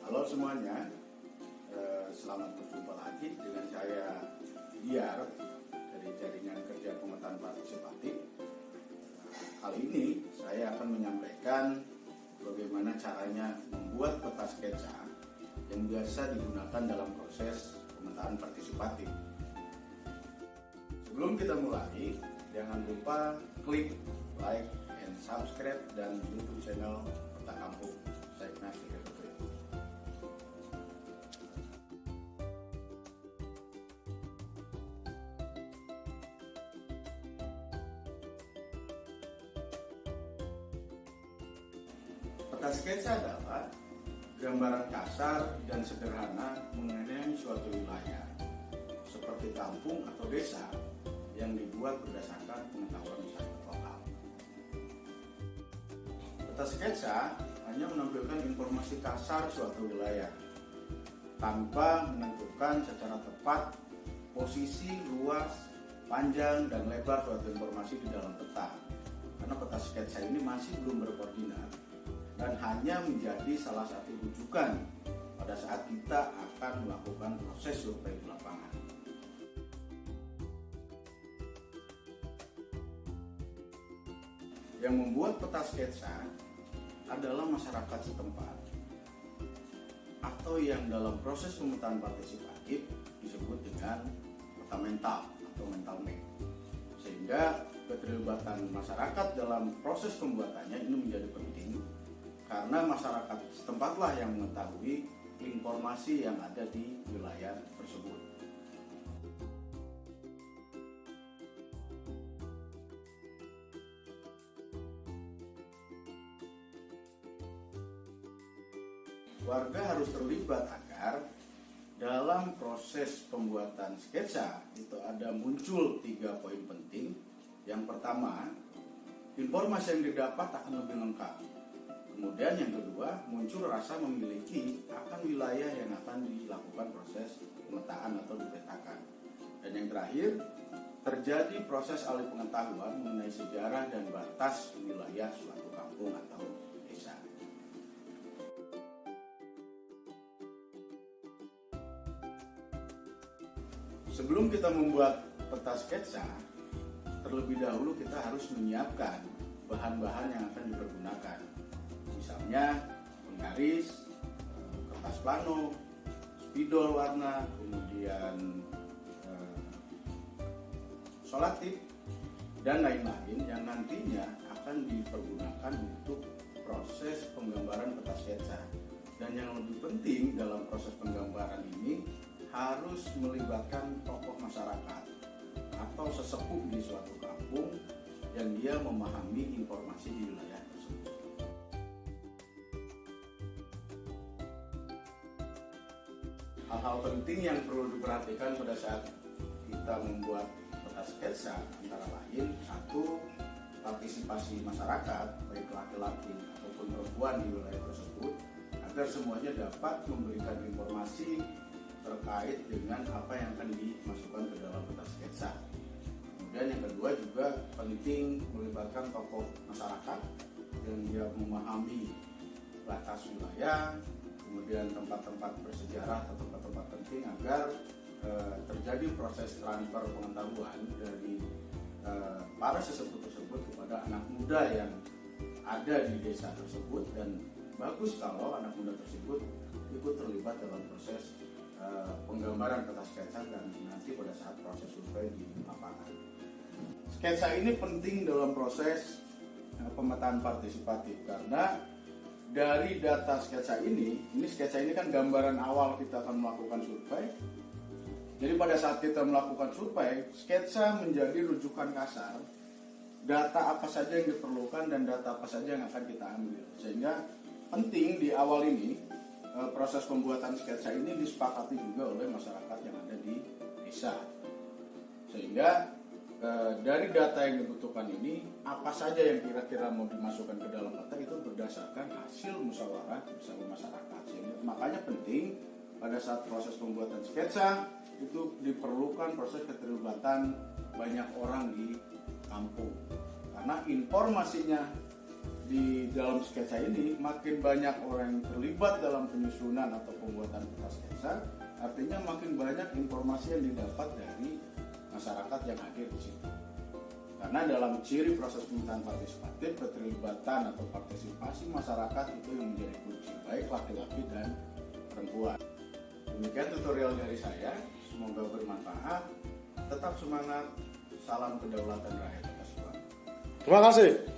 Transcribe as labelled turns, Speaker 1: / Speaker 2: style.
Speaker 1: Halo semuanya, selamat berjumpa lagi dengan saya Diar dari Jaringan Kerja Pemetaan Partisipatif. Kali ini saya akan menyampaikan bagaimana caranya membuat peta sketsa yang biasa digunakan dalam proses pemetaan partisipatif. Sebelum kita mulai, jangan lupa klik like and subscribe dan YouTube channel Peta Kampung. Saya Ignas Tiga Putri. Peta sketsa adalah gambaran kasar dan sederhana mengenai suatu wilayah seperti kampung atau desa yang dibuat berdasarkan pengetahuan masyarakat lokal. Peta sketsa hanya menampilkan informasi kasar suatu wilayah tanpa menentukan secara tepat posisi, luas, panjang, dan lebar suatu informasi di dalam peta. Karena peta sketsa ini masih belum berkoordinat dan hanya menjadi salah satu rujukan pada saat kita akan melakukan proses survei di lapangan. Yang membuat peta sketsa adalah masyarakat setempat atau yang dalam proses pemetaan partisipatif disebut dengan peta mental atau mental map. Sehingga keterlibatan masyarakat dalam proses pembuatannya ini menjadi penting karena masyarakat setempatlah yang mengetahui informasi yang ada di wilayah tersebut. Warga harus terlibat agar dalam proses pembuatan sketsa itu ada muncul 3 poin penting. Yang pertama, informasi yang didapat akan lebih lengkap. Kemudian yang kedua, muncul rasa memiliki akan wilayah yang akan dilakukan proses pemetaan atau dipetakan. Dan yang terakhir, terjadi proses alih pengetahuan mengenai sejarah dan batas wilayah suatu kampung atau desa. Sebelum kita membuat peta sketsa, terlebih dahulu kita harus menyiapkan bahan-bahan yang akan dipergunakan. Misalnya penggaris, kertas plano, spidol warna, kemudian solatif, dan lain-lain yang nantinya akan dipergunakan untuk proses penggambaran peta sketsa. Dan yang lebih penting dalam proses penggambaran ini harus melibatkan tokoh masyarakat atau sesepuh di suatu kampung yang dia memahami informasi di wilayah tersebut. Hal-hal penting yang perlu diperhatikan pada saat kita membuat peta sketsa antara lain: 1. Partisipasi masyarakat, baik laki-laki ataupun perempuan di wilayah tersebut, agar semuanya dapat memberikan informasi terkait dengan apa yang akan dimasukkan ke dalam peta sketsa. Kemudian yang kedua juga penting melibatkan tokoh masyarakat yang dia memahami batas wilayah, kemudian tempat-tempat bersejarah atau tempat-tempat penting agar terjadi proses transfer pengetahuan dari para sesepuh tersebut kepada anak muda yang ada di desa tersebut. Dan bagus kalau anak muda tersebut ikut terlibat dalam proses penggambaran peta sketsa dan nanti pada saat proses survei di lapangan. Sketsa ini penting dalam proses pemetaan partisipatif karena dari data sketsa ini sketsa ini kan gambaran awal kita akan melakukan survei. Jadi pada saat kita melakukan survei, sketsa menjadi rujukan kasar data apa saja yang diperlukan dan data apa saja yang akan kita ambil. Sehingga penting di awal ini proses pembuatan sketsa ini disepakati juga oleh masyarakat yang ada di desa. Sehingga dari data yang dibutuhkan ini, apa saja yang kira-kira mau dimasukkan ke dalam peta itu berdasarkan hasil musyawarah bersama masyarakat. Sehingga makanya penting pada saat proses pembuatan sketsa itu diperlukan proses keterlibatan banyak orang di kampung. Karena informasinya di dalam sketsa ini makin banyak orang yang terlibat dalam penyusunan atau pembuatan peta sketsa, artinya makin banyak informasi yang didapat dari masyarakat yang hadir di situ. Karena dalam ciri proses pemerintahan partisipatif, keterlibatan atau partisipasi masyarakat itu yang menjadi kunci, baik laki-laki dan perempuan. Demikian tutorial dari saya, semoga bermanfaat. Tetap semangat, salam kedaulatan rakyat atas Tuhan.
Speaker 2: Terima kasih.